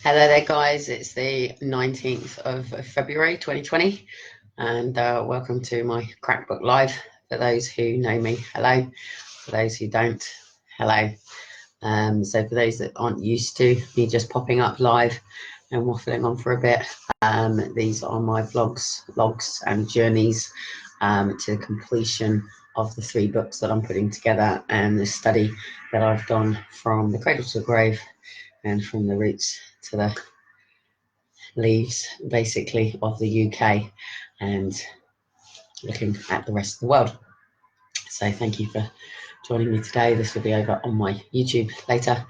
Hello there, guys. It's the 19th of February 2020, and welcome to my Crackbook Live. For those who know me, hello. For those who don't, hello. So for those that aren't used to me just popping up live and waffling on for a bit, these are my vlogs, logs, and journeys to the completion of the 3 books that I'm putting together and the study that I've done from the cradle to the grave and from the roots to the leaves, basically, of the UK and looking at the rest of the world. So thank you for joining me today. This will be over on my YouTube later.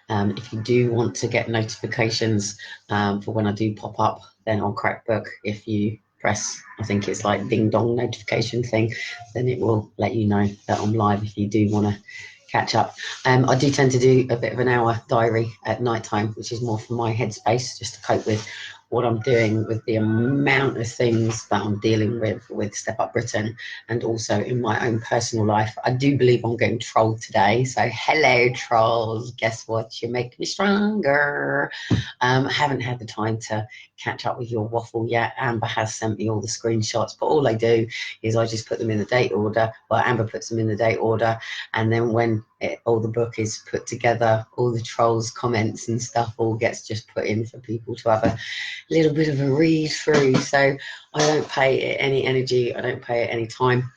If you do want to get notifications for when I do pop up, then on Crackbook, if you press, I think it's like ding dong notification thing, then it will let you know that I'm live if you do want to catch up. I do tend to do a bit of an hour diary at night time, which is more for my headspace, just to cope with what I'm doing with the amount of things that I'm dealing with Step Up Britain, and also in my own personal life. I do believe I'm getting trolled today, so hello trolls, guess what, you make me stronger. I haven't had the time to catch up with your waffle yet. Amber has sent me all the screenshots, but all I do is I just put them in the date order. Well, Amber puts them in the date order, and then when all the book is put together, all the trolls comments and stuff all gets just put in for people to have a little bit of a read through. So I don't pay it any energy, I don't pay it any time.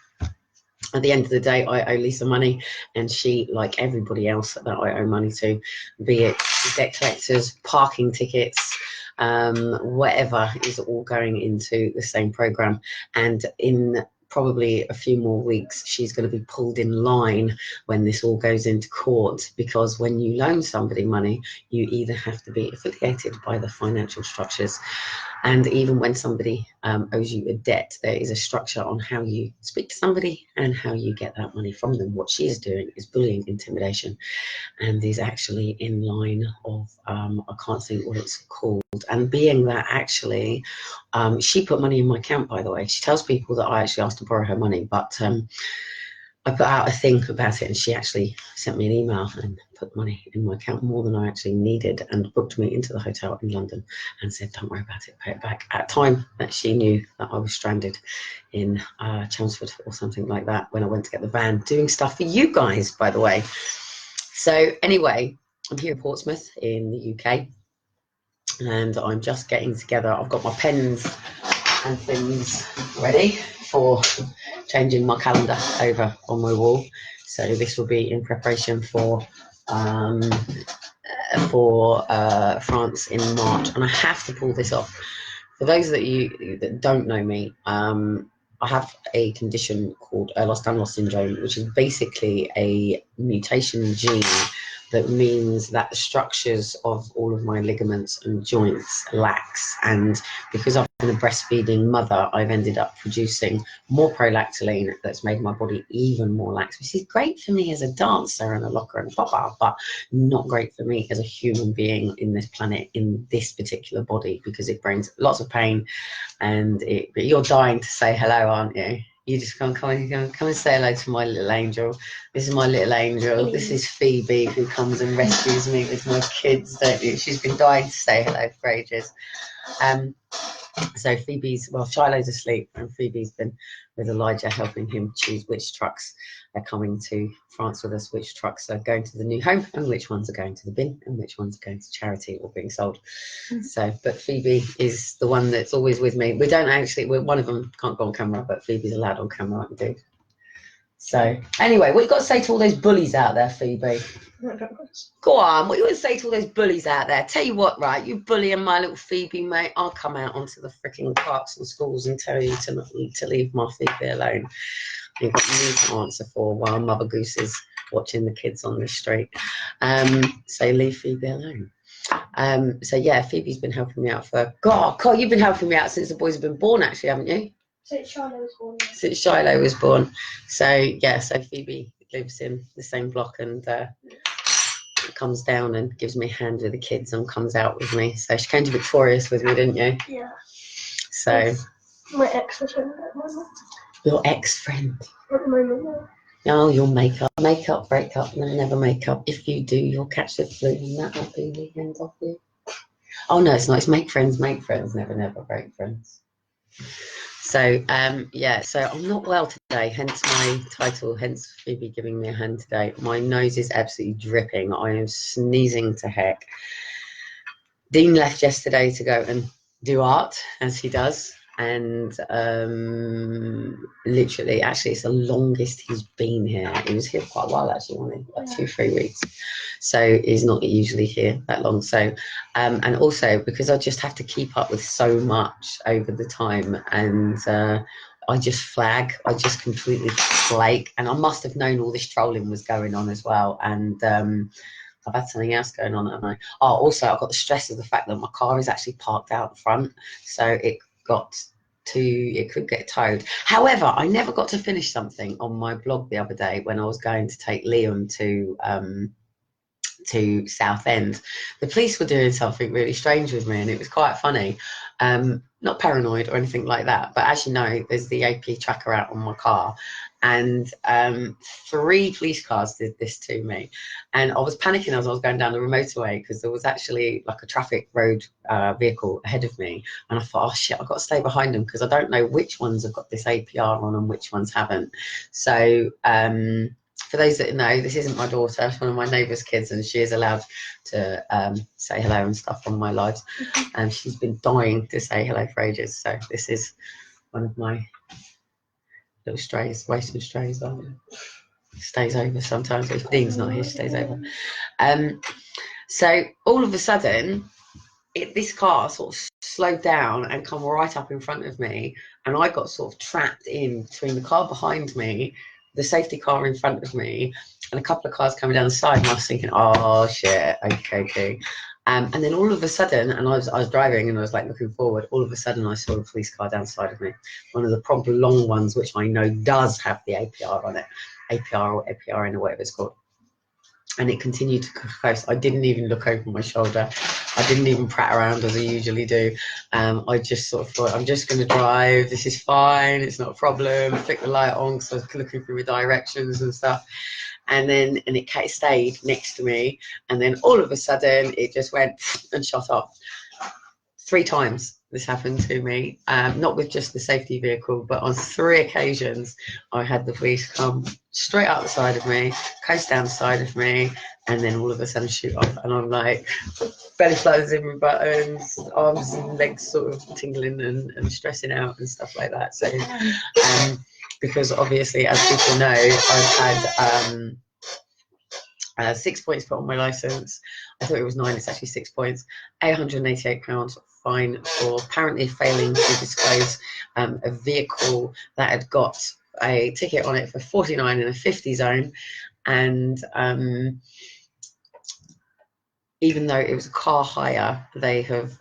At the end of the day, I owe Lisa money, and she, like everybody else that I owe money to, be it debt collectors, parking tickets, whatever, is all going into the same program. And in probably a few more weeks, she's going to be pulled in line when this all goes into court, because when you loan somebody money, you either have to be affiliated by the financial structures, and even when somebody owes you a debt, there is a structure on how you speak to somebody and how you get that money from them. What she is doing is bullying, intimidation, and is actually in line of, I can't think what it's called. And being that actually, she put money in my account, by the way. She tells people that I actually asked to borrow her money, but I put out a thing about it, and she actually sent me an email and put money in my account, more than I actually needed, and booked me into the hotel in London and said, don't worry about it, pay it back, at a time that she knew that I was stranded in Chelmsford or something like that when I went to get the van, doing stuff for you guys, by the way. So anyway, I'm here in Portsmouth in the UK, and I'm just getting together. I've got my pens and things ready for changing my calendar over on my wall. So this will be in preparation for France in March, and I have to pull this off. For those that you that don't know me, I have a condition called Ehlers-Danlos syndrome, which is basically a mutation gene that means that the structures of all of my ligaments and joints lax. And because I've been a breastfeeding mother, I've ended up producing more prolactin that's made my body even more lax, which is great for me as a dancer and a locker and popper, but not great for me as a human being in this planet, in this particular body, because it brings lots of pain. And you're dying to say hello, aren't you? You just come and say hello to my little angel. This is my little angel. This is Phoebe, who comes and rescues me with my kids, don't you? She's been dying to say hello for ages. So Phoebe's, well, Shiloh's asleep, and Phoebe's been with Elijah helping him choose which trucks are coming to France with us, which trucks are going to the new home, and which ones are going to the bin, and which ones are going to charity or being sold. So, but Phoebe is the one that's always with me. We don't actually, one of them can't go on camera, but Phoebe's allowed on camera, aren't you? So anyway, what you got to say to all those bullies out there, Phoebe? Go on, what you want to say to all those bullies out there? Tell you what, right, you bullying my little Phoebe, mate, I'll come out onto the freaking parks and schools and tell you to leave my Phoebe alone. You've got me to answer for while Mother Goose is watching the kids on the street. So leave Phoebe alone. So yeah, Phoebe's been helping me out for, God, you've been helping me out since the boys have been born, actually, haven't you? Since Shiloh was born. Since Shiloh was born. So yeah, so Phoebe lives in the same block, and comes down and gives me a hand with the kids and comes out with me. So she came to Victorious with me, didn't you? Yeah. So my ex-friend at the moment. Your ex-friend? At the moment, yeah. Oh, you'll make up, break up, and never make up. If you do, you'll catch the flu, and that'll be the end of you. Oh no, it's not. It's make friends, never break friends. So yeah, so I'm not well today, hence my title, hence Phoebe giving me a hand today. My nose is absolutely dripping. I am sneezing to heck. Dean left yesterday to go and do art, as he does, and literally, actually, it's the longest he's been here. He was here for quite a while, actually, wasn't he? Like 2-3 weeks. So he's not usually here that long. So, and also because I just have to keep up with so much over the time, and I just flag. I just completely flake, and I must have known all this trolling was going on as well, and. I've had something else going on, haven't I? Oh, also, I've got the stress of the fact that my car is actually parked out front, so it could get towed. However, I never got to finish something on my blog the other day when I was going to take Liam to Southend. The police were doing something really strange with me, and it was quite funny. Not paranoid or anything like that, but as you know, there's the AP tracker out on my car, and 3 police cars did this to me, and I was panicking as I was going down the motorway because there was actually like a traffic road vehicle ahead of me, and I thought, oh shit, I've got to stay behind them because I don't know which ones have got this APR on and which ones haven't. So for those that know, this isn't my daughter, it's one of my neighbour's kids, and she is allowed to say hello and stuff on my lives. And she's been dying to say hello for ages. So this is one of my little strays, wasted strays. Stays over sometimes. If Dean's not here, she stays over. So all of a sudden, this car sort of slowed down and come right up in front of me, and I got sort of trapped in between the car behind me, the safety car in front of me, and a couple of cars coming down the side, and I was thinking, oh shit, okay. And then all of a sudden, and I was driving and I was like looking forward, all of a sudden I saw a police car down the side of me, one of the proper long ones, which I know does have the APR on it, APR or APRN or whatever it's called. And it continued to coast. I didn't even look over my shoulder. I didn't even prat around as I usually do. I just sort of thought, I'm just going to drive. This is fine. It's not a problem. Flick the light on because I was looking through the directions and stuff. And then it stayed next to me. And then all of a sudden, it just went and shot off. 3 times this happened to me, not with just the safety vehicle, but on 3 occasions I had the police come straight out the side of me, coast down the side of me, and then all of a sudden shoot off. And I'm like, belly flutters in my buttons, arms and legs sort of tingling and stressing out and stuff like that. So because obviously, as people know, I've had 6 points put on my license. I thought it was 9, it's actually 6 points. £888 fine for apparently failing to disclose a vehicle that had got a ticket on it for 49 in a 50 zone. And even though it was a car hire, they have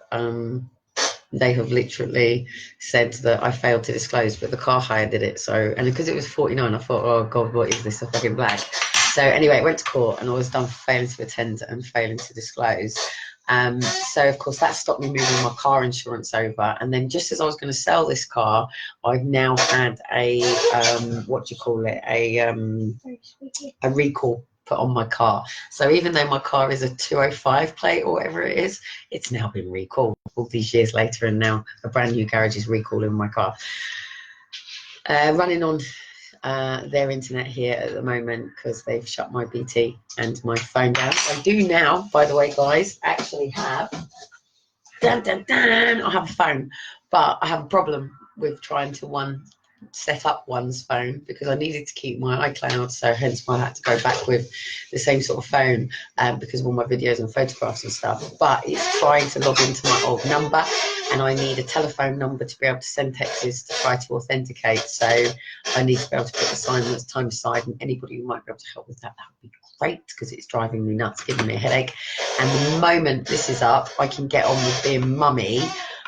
literally said that I failed to disclose, but the car hire did it. So, and because it was 49, I thought, oh God, what is this, a fucking black? So anyway, it went to court and I was done for failing to attend and failing to disclose. So of course that stopped me moving my car insurance over. And then just as I was going to sell this car, I've now had a a recall put on my car. So even though my car is a 205 plate or whatever it is, it's now been recalled all these years later, and now a brand new garage is recalling my car. Running on their internet here at the moment because they've shut my BT and my phone down. I do now, by the way, guys, actually have I have a phone, but I have a problem with trying to set up one's phone because I needed to keep my iCloud, so hence why I had to go back with the same sort of phone because of all my videos and photographs and stuff. But it's trying to log into my old number, and I need a telephone number to be able to send texts to try to authenticate. So I need to be able to put the time aside, and anybody who might be able to help with that would be great because it's driving me nuts, giving me a headache. And the moment this is up, I can get on with being mummy.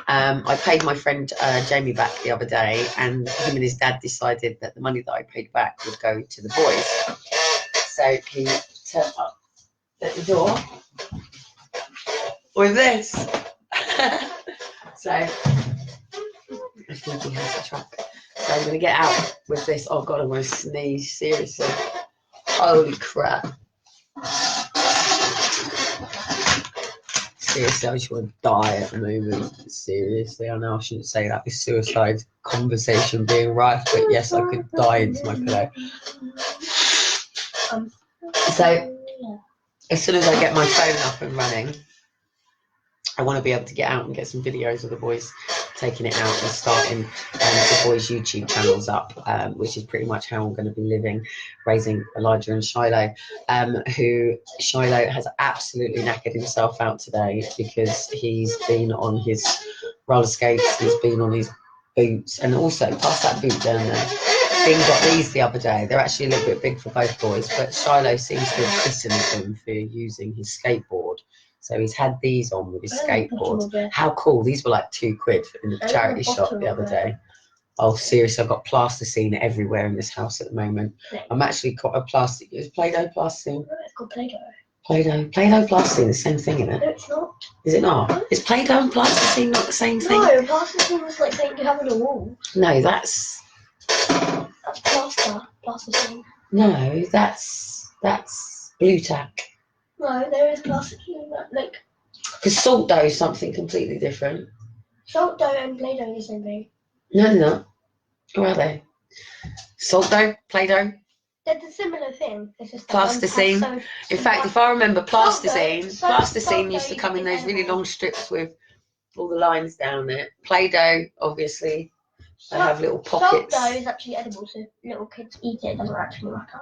I paid my friend Jamie back the other day, and him and his dad decided that the money that I paid back would go to the boys. So he turned up at the door with this. So I think he has a truck. So I'm going to get out with this. Oh God, I'm going to sneeze, seriously. Holy crap. seriously, I just want to die at the moment. Seriously, I know I shouldn't say that with suicide conversation being rife, but yes, I could die into my pillow. So, as soon as I get my phone up and running, I want to be able to get out and get some videos of the boys taking it out and starting the boys' YouTube channels up, which is pretty much how I'm going to be living, raising Elijah and Shiloh, who Shiloh has absolutely knackered himself out today because he's been on his roller skates, he's been on his boots, and also past that boot down there. Finn got these the other day. They're actually a little bit big for both boys, but Shiloh seems to have christened them for using his skateboard. So he's had these on with his skateboard. How cool. These were like £2 in the charity shop the other day. Oh, seriously, I've got plasticine everywhere in this house at the moment. I'm actually got a plastic. Is Play-Doh plasticine? It's called Play-Doh. Play-Doh plasticine, the same thing, isn't it? No, it's not. Is it not? Is Play-Doh and plasticine not the same thing? No, plasticine was like something you have on a wall. No, that's plaster. Plasticine. No, that's blue tack. No, there is plasticine. Like. Because salt dough is something completely different. Salt dough and Play-Doh are the same thing. No, they're not. Where are they? Salt dough, Play-Doh. They're the similar thing. It's just plasticine. In fact, if I remember, plasticine used to come in those really long strips with all the lines down it. Play-Doh, obviously, they have little pockets. Salt dough is actually edible, so little kids eat it. It doesn't actually matter.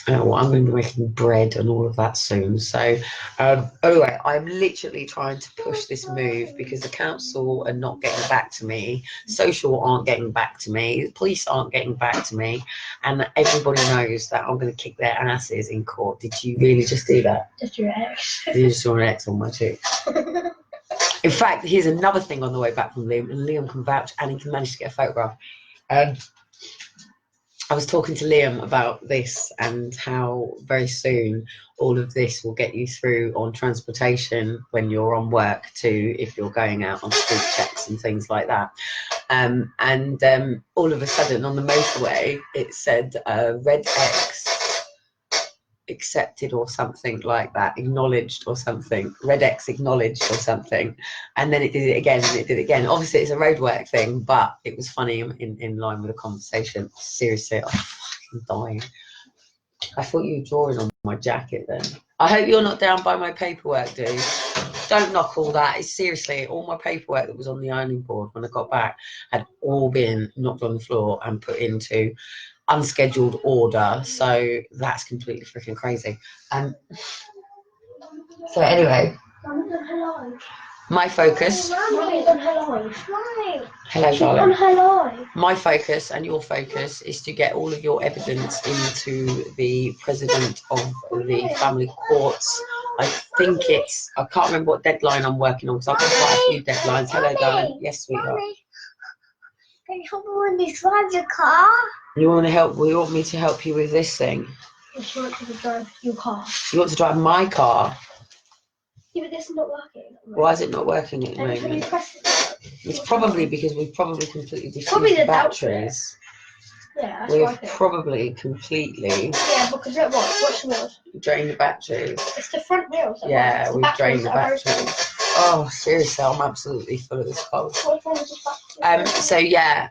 Oh, well, I'm going to be making bread and all of that soon. So, anyway, I'm literally trying to push this move because the council are not getting back to me. Social aren't getting back to me. The police aren't getting back to me. And everybody knows that I'm going to kick their asses in court. Did you really just do that? Just your ex. You just saw an X on my cheek. In fact, here's another thing on the way back from Liam, and Liam can vouch, and he can manage to get a photograph. I was talking to Liam about this and how very soon all of this will get you through on transportation when you're on work too, if you're going out on street checks and things like that. All of a sudden on the motorway, it said red X accepted or something like that, acknowledged or something, red X acknowledged or something, and then it did it again and it did it again. Obviously it's a roadwork thing, but it was funny in line with the conversation. Seriously, I'm fucking dying. I thought you were drawing on my jacket then. I hope you're not down by my paperwork, dude. Don't knock all that. It's seriously, all my paperwork that was on the ironing board when I got back had all been knocked on the floor and put into unscheduled order, so that's completely freaking crazy. So anyway, my focus. Hello, darling. My focus and your focus is to get all of your evidence into the president of the family courts. I think I can't remember what deadline I'm working on because I've got quite a few deadlines. Hello, darling. Yes, sweetheart. Can you help me when they drive your car? You want to help? Well, you want me to help you with this thing? If you want to drive your car. You want to drive my car? Yeah, but this is not working. Why is it not working at the moment? It's probably because we've probably completely defused the batteries. Yeah, that's We've probably completely. Yeah, because it what's the wheels? Drained the batteries. It's the front wheels. Yeah, we've drained the batteries. Oh, seriously, I'm absolutely full of this cold. So yeah,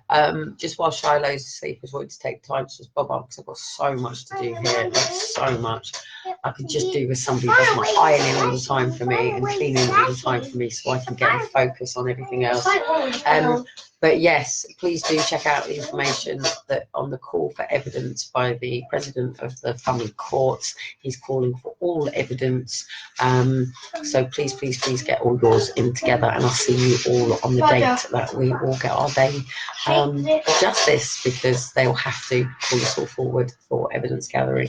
just while Shiloh's asleep, I just wanted to take time to just bob up because I've got so much to do here, like so much. I could just do with somebody who does my ironing all the time for me and cleaning all the time for me so I can get and focus on everything else. But yes, please do check out the information that on the call for evidence by the president of the family courts. He's calling for all evidence. So please get all yours in together, and I'll see you all on the date that we all get our day justice, because they'll have to call us all forward for evidence gathering,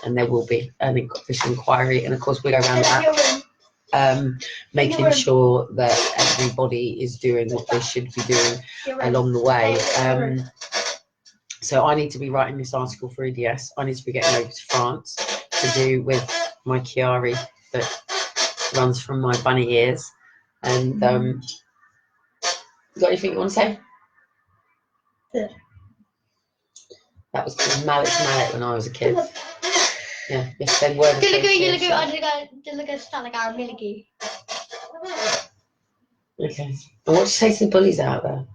and there will be an official inquiry, and of course we go around that. Making sure that everybody is doing what they should be doing along the way. So I need to be writing this article for EDS. I need to be getting over to France to do with my Chiari that runs from my bunny ears. And you got anything you want to say? Good. That was called Mallet when I was a kid. Yeah, yes, they were. Okay. And what do you say to the bullies out there?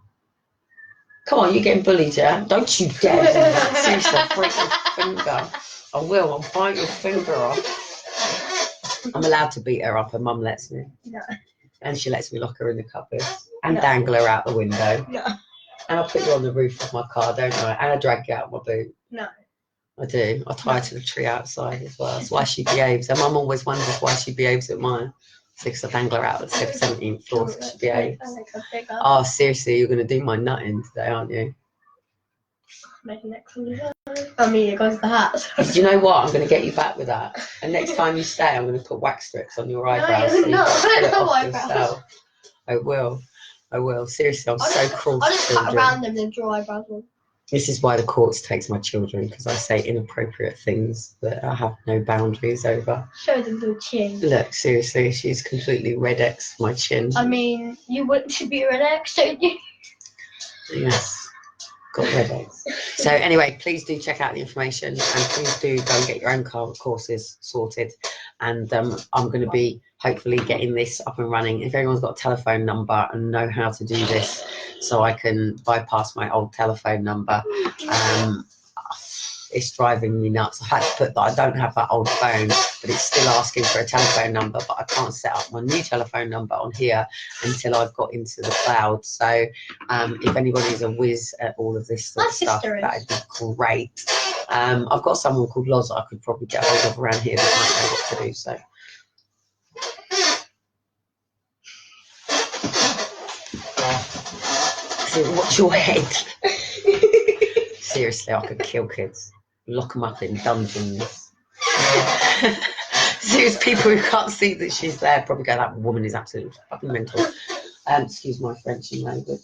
Come on, you're getting bullied, yeah? Don't you dare do that. Seriously, I'll break your finger. I will. I'll bite your finger off. I'm allowed to beat her up. Her mum lets me. No. And she lets me lock her in the cupboard and No. dangle her out the window. No. And I put you on the roof of my car, don't I? And I drag you out of my boot. No. I do. I tie her to the tree outside as well. That's why she behaves. Her mum always wonders why she behaves at mine. Because I dangle her out at the 17th floor, so she behaves. Oh, seriously, you're going to do my nutting today, aren't you? I mean, it goes to the hat. Do you know what? I'm going to get you back with that. And next time you stay, I'm going to put wax strips on your eyebrows. No, so you're not. pull it No off eyebrows. yourself. I will. I will. Seriously, I'm so cruel I'll to just cut children. around them and draw eyebrows on. This is why the courts takes my children, because I say inappropriate things that I have no boundaries over. Show them your chin. Look, seriously, she's completely red X my chin. I mean, you should be an ex, don't you? Yes, got red X. So anyway, please do check out the information, and please do go and get your own courses sorted. And I'm going to be hopefully getting this up and running. If anyone's got a telephone number and know how to do this, so I can bypass my old telephone number. It's driving me nuts. I had to put that I don't have that old phone, but it's still asking for a telephone number, but I can't set up my new telephone number on here until I've got into the cloud. So if anybody's a whiz at all of this sort of stuff, that'd be great. I've got someone called Loz I could probably get hold of around here that might know what to do. So watch your head. Seriously, I could kill kids, lock them up in dungeons. Serious people who can't see that she's there probably go, that woman is absolutely fucking mental. Excuse my French language.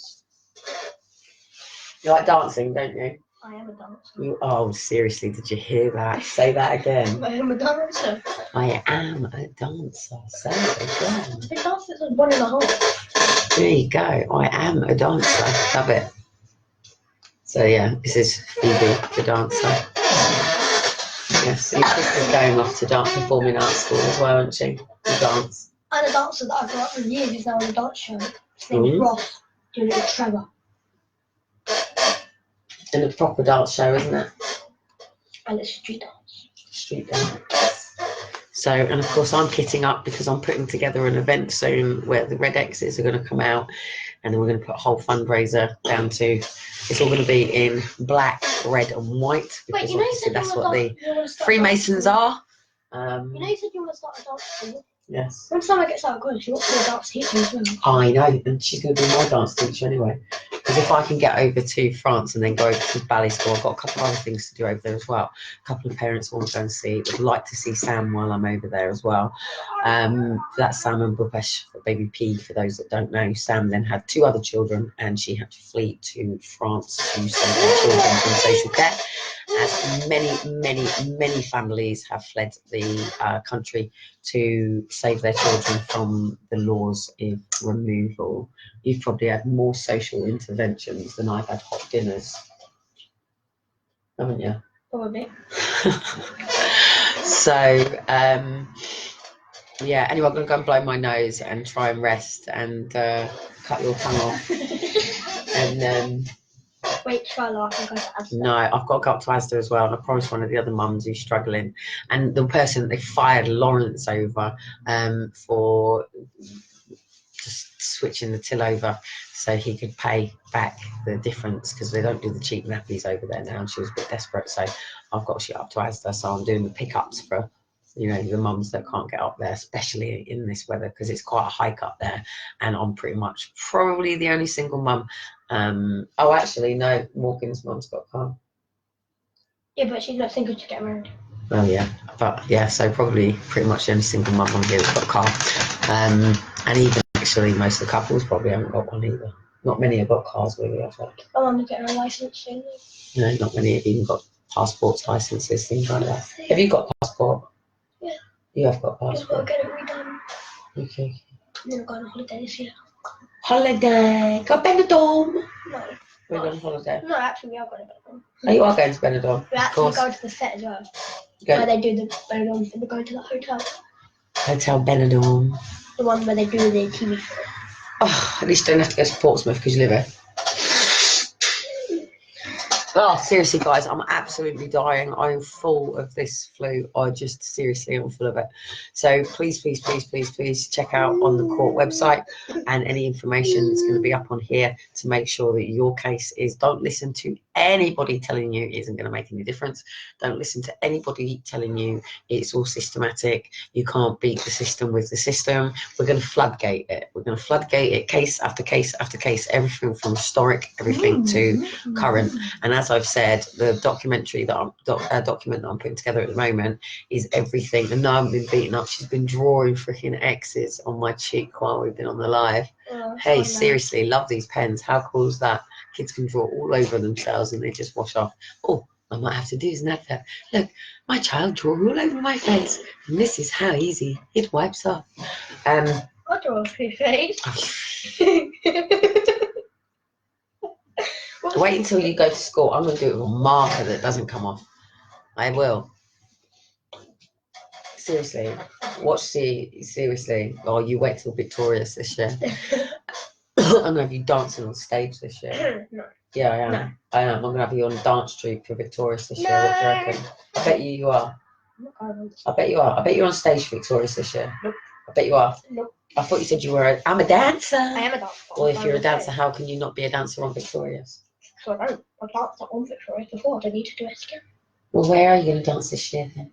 You like dancing, don't you? I am a dancer. Oh, seriously, did you hear that? Say that again. I am a dancer. I am a dancer. Say it again. The dancer is 1.5. There you go. I am a dancer. Love it. So yeah, this is Phoebe, the dancer. Yes, your sister's going off to dance performing arts school as well, isn't she? To dance. And a dancer that I've got for years is now on a dance show. His name is Ross, doing it with Trevor. And a proper dance show, isn't it? And it's street dance. Street dance. So, and of course I'm kitting up because I'm putting together an event soon where the Red X's are going to come out, and then we're going to put a whole fundraiser down to, it's all going to be in black, red and white, because wait, you know you said that's you what the want to Freemasons are. You know you said you want to start a dance school? Yes. When someone gets out of college, you want to be a dance teacher as well. I know, and she's going to be my dance teacher anyway. Because if I can get over to France and then go over to ballet school, I've got a couple of other things to do over there as well. A couple of parents want to go and see, would like to see Sam while I'm over there as well. That's Sam and Bupesh, baby P, for those that don't know. Sam then had 2 other children, and she had to flee to France to save her children from social care. As many families have fled the country to save their children from the laws of removal. You've probably had more social interventions than I've had hot dinners, haven't you? Probably. So, yeah, anyway, I'm going to go and blow my nose and try and rest and cut your tongue off. And wait, Charlotte, I think I go to Asda. No, I've got to go up to Asda as well, and I promised one of the other mums who's struggling. And the person that they fired Lawrence over for just switching the till over so he could pay back the difference, because they don't do the cheap nappies over there now, and she was a bit desperate. So I've got to shit up to Asda, so I'm doing the pickups for, you know, the mums that can't get up there, especially in this weather, because it's quite a hike up there, and I'm pretty much probably the only single mum. Oh, actually, no, Morgan's mum's got a car. Yeah, but she's not single to get married. Oh, yeah. But, yeah, so probably pretty much the only single mum on here that's got a car. And even, actually, most of the couples probably haven't got one either. Not many have got cars, really, I think. My mum's getting a licence soon. No, not many have even got passports, licences, things like that. Have you got a passport? Yeah. You have got a Just got to passport? get it redone. Okay. And then I'm going on holiday this year. Holiday! Go Benidorm! No. We're going on holiday. No, actually, we are going to Benidorm. Oh, you are going to Benidorm? We're Of actually course. going to the set as well. Go Where they do the Benidorm thing. We're going to the hotel. Hotel Benidorm. The one where they do the TV show. Oh, at least you don't have to go to Portsmouth because you live here. Oh, seriously, guys, I'm absolutely dying. I'm full of this flu. I just seriously am full of it. So please, please, please, please, please check out on the court website and any information that's going to be up on here to make sure that your case is. Don't listen to anybody telling you it isn't going to make any difference. Don't listen to anybody telling you it's all systematic. You can't beat the system with the system. We're going to floodgate it. We're going to floodgate it case after case after case, everything from historic, everything to current. And as I've said, the documentary that document that I'm putting together at the moment is everything. And now I've been beaten up. She's been drawing freaking X's on my cheek while we've been on the live. Hey, seriously, love these pens. How cool is that? Kids can draw all over themselves and they just wash off. Oh, I might have to do is an advert. Look, my child drew all over my face, and this is how easy it wipes off. I draw off your face. Wait until you go to school. I'm going to do it with a marker that doesn't come off. I will. Seriously. Seriously. Oh, you wait till Victorious this year. I'm going to have you dancing on stage this year. No. Yeah, I am. No. I am. I'm going to have you on a dance troupe for Victorious this year. No. What do you reckon? I bet you are. I bet you are. I bet you're on stage for Victorious this year. Nope. I bet you are. Nope. I thought you said you were I'm a dancer. I am a dancer. Well, if you're a dancer, how can you not be a dancer on Victorious? So I don't. I've danced on Victorious before. I don't need to do it again. Well, where are you going to dance this year then?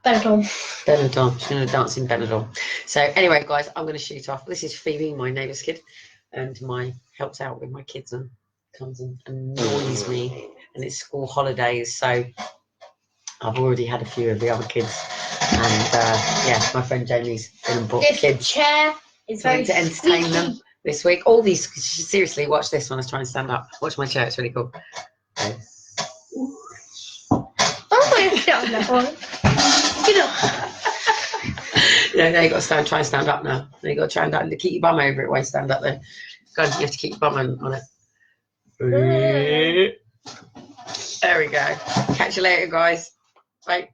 Benidorm. Benidorm. She's going to dance in Benidorm. So anyway, guys, I'm going to shoot off. This is Phoebe, my neighbour's kid, and helps out with my kids and comes and annoys me. And it's school holidays, so I've already had a few of the other kids. And yeah, my friend Jamie's been and brought the kids. This chair is very to entertain them this week. All these, seriously, watch this when I was trying to stand up. Watch my chair, it's really cool. No, you got to try and stand up now. You got to try and keep your bum over it while you stand up there. God, you have to keep your bum on it. There we go. Catch you later, guys. Bye.